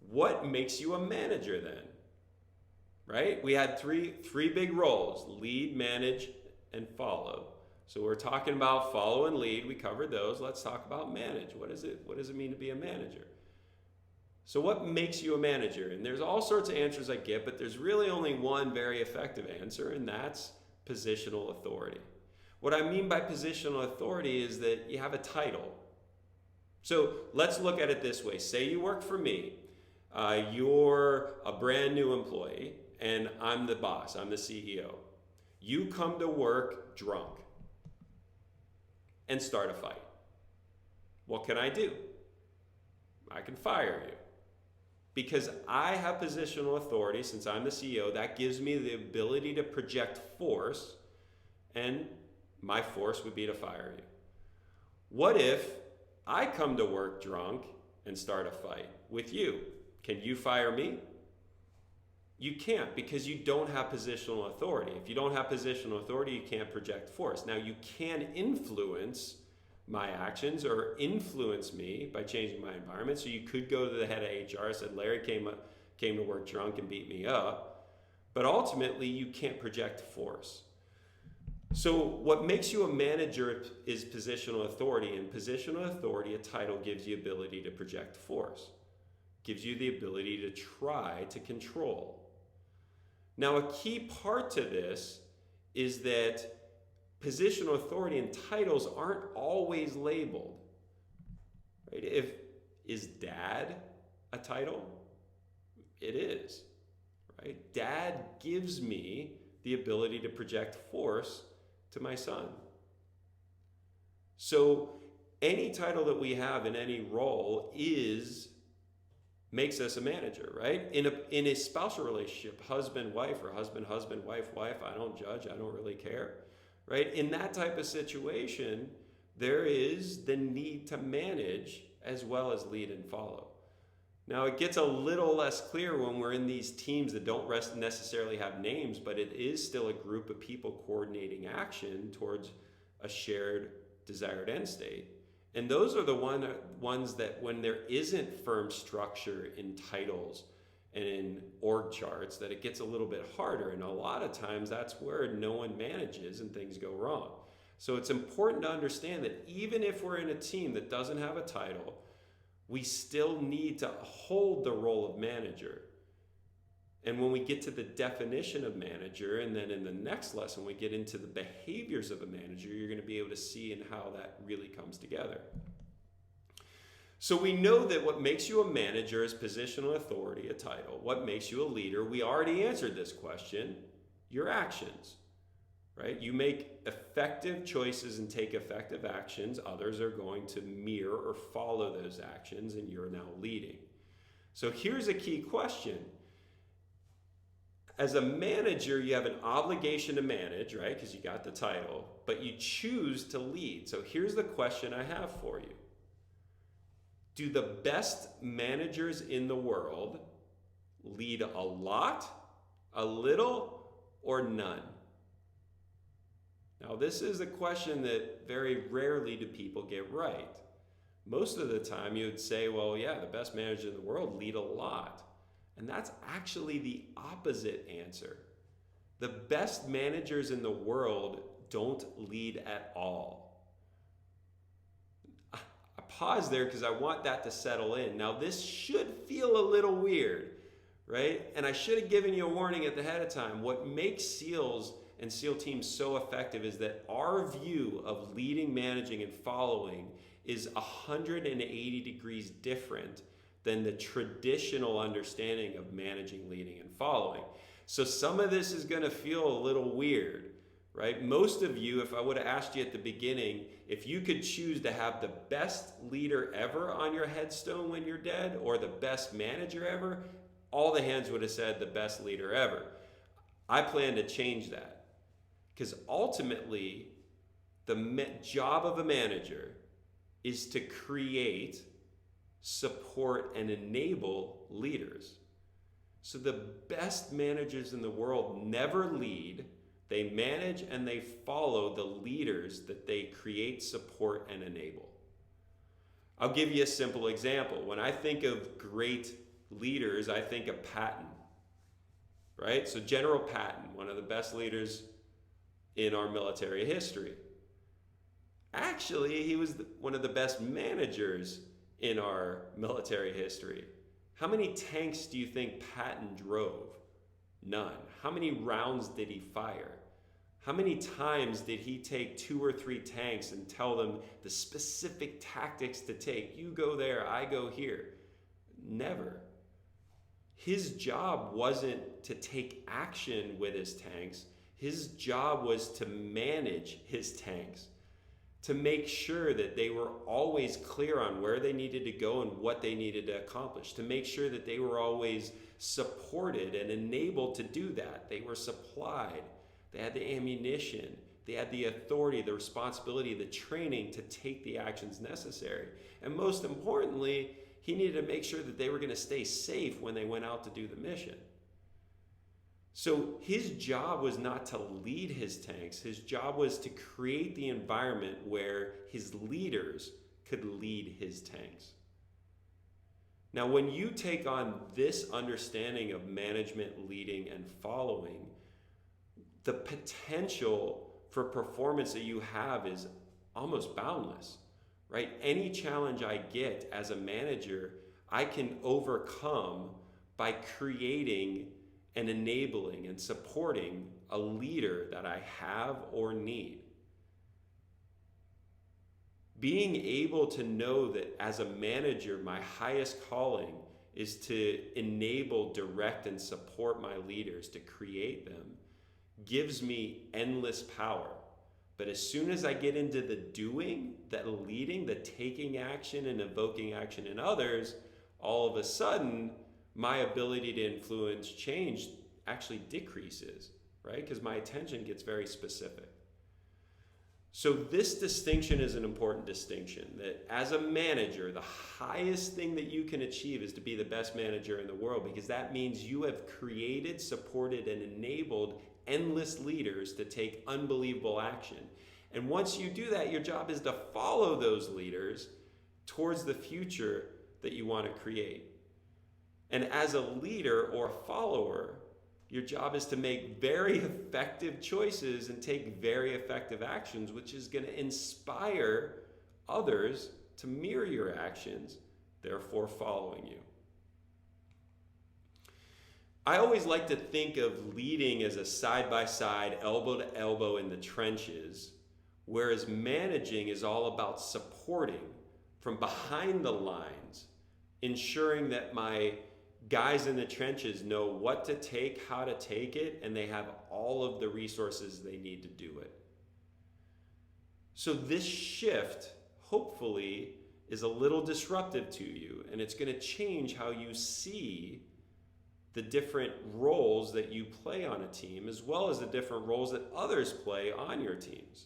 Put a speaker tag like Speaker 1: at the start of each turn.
Speaker 1: What makes you a manager then? Right? We had three big roles: lead, manage, and follow. So we're talking about follow and lead. We covered those. Let's talk about manage. What is it? What does it mean to be a manager? So what makes you a manager? And there's all sorts of answers I get, but there's really only one very effective answer, and that's positional authority. What I mean by positional authority is that you have a title. So let's look at it this way. Say you work for me. You're a brand new employee, and I'm the boss. I'm the CEO. You come to work drunk and start a fight. What can I do? I can fire you. Because I have positional authority, since I'm the CEO, that gives me the ability to project force, and my force would be to fire you. What if I come to work drunk and start a fight with you? Can you fire me? You can't, because you don't have positional authority. If you don't have positional authority, you can't project force. Now, you can influence my actions or influence me by changing my environment. So you could go to the head of HR and said, Larry came to work drunk and beat me up. But ultimately, you can't project force. So what makes you a manager is positional authority. And positional authority, a title, gives you the ability to project force. Gives you the ability to try to control. Now, a key part to this is that positional authority and titles aren't always labeled. Right? Is dad a title? It is. Right? Dad gives me the ability to project force to my son. So any title that we have in any role makes us a manager, right? In a spousal relationship, husband, wife, or husband, wife, I don't judge, I don't really care. Right? In that type of situation, there is the need to manage as well as lead and follow. Now, it gets a little less clear when we're in these teams that don't necessarily have names, but it is still a group of people coordinating action towards a shared desired end state. And those are the ones that, when there isn't firm structure in titles and in org charts, that it gets a little bit harder. And a lot of times that's where no one manages and things go wrong. So it's important to understand that even if we're in a team that doesn't have a title, we still need to hold the role of manager. And when we get to the definition of manager, and then in the next lesson we get into the behaviors of a manager, you're going to be able to see and how that really comes together. So we know that what makes you a manager is positional authority, a title. What makes you a leader? We already answered this question: your actions, right? You make effective choices and take effective actions. Others are going to mirror or follow those actions, and you're now leading. So here's a key question. As a manager, you have an obligation to manage, right? Because you got the title, but you choose to lead. So here's the question I have for you. Do the best managers in the world lead a lot, a little, or none? Now, this is a question that very rarely do people get right. Most of the time you would say, well, yeah, the best managers in the world lead a lot. And that's actually the opposite answer. The best managers in the world don't lead at all. I pause there because I want that to settle in. Now, this should feel a little weird, right? And I should have given you a warning at the head of time. What makes SEALs and SEAL teams so effective is that our view of leading, managing, and following is 180 degrees different than the traditional understanding of managing, leading, and following. So some of this is going to feel a little weird, right? Most of you, if I would have asked you at the beginning, if you could choose to have the best leader ever on your headstone when you're dead, or the best manager ever, all the hands would have said the best leader ever. I plan to change that, because ultimately the job of a manager is to create, support, and enable leaders. So the best managers in the world never lead. They manage and they follow the leaders that they create, support, and enable. I'll give you a simple example. When I think of great leaders, I think of Patton, right? So General Patton, one of the best leaders in our military history. Actually, he was one of the best managers in our military history. How many tanks do you think Patton drove? None. How many rounds did he fire? How many times did he take 2 or 3 tanks and tell them the specific tactics to take? You go there, I go here. Never. His job wasn't to take action with his tanks. His job was to manage his tanks, to make sure that they were always clear on where they needed to go and what they needed to accomplish, to make sure that they were always supported and enabled to do that. They were supplied. They had the ammunition. They had the authority, the responsibility, the training to take the actions necessary. And most importantly, he needed to make sure that they were going to stay safe when they went out to do the mission. So his job was not to lead his tanks. His job was to create the environment where his leaders could lead his tanks. Now, when you take on this understanding of management, leading, and following, the potential for performance that you have is almost boundless, right? Any challenge I get as a manager, I can overcome by creating and enabling and supporting a leader that I have or need. Being able to know that as a manager, my highest calling is to enable, direct, and support my leaders, to create them, gives me endless power. But as soon as I get into the doing, the leading, the taking action and evoking action in others, all of a sudden, my ability to influence change actually decreases, right? Because my attention gets very specific. So this distinction is an important distinction, that as a manager, the highest thing that you can achieve is to be the best manager in the world, because that means you have created, supported, and enabled endless leaders to take unbelievable action. And once you do that, your job is to follow those leaders towards the future that you want to create. And as a leader or a follower, your job is to make very effective choices and take very effective actions, which is going to inspire others to mirror your actions, therefore following you. I always like to think of leading as a side-by-side, elbow to elbow in the trenches, whereas managing is all about supporting from behind the lines, ensuring that my guys in the trenches know what to take, how to take it, and they have all of the resources they need to do it. So this shift, hopefully, is a little disruptive to you, and it's going to change how you see the different roles that you play on a team, as well as the different roles that others play on your teams.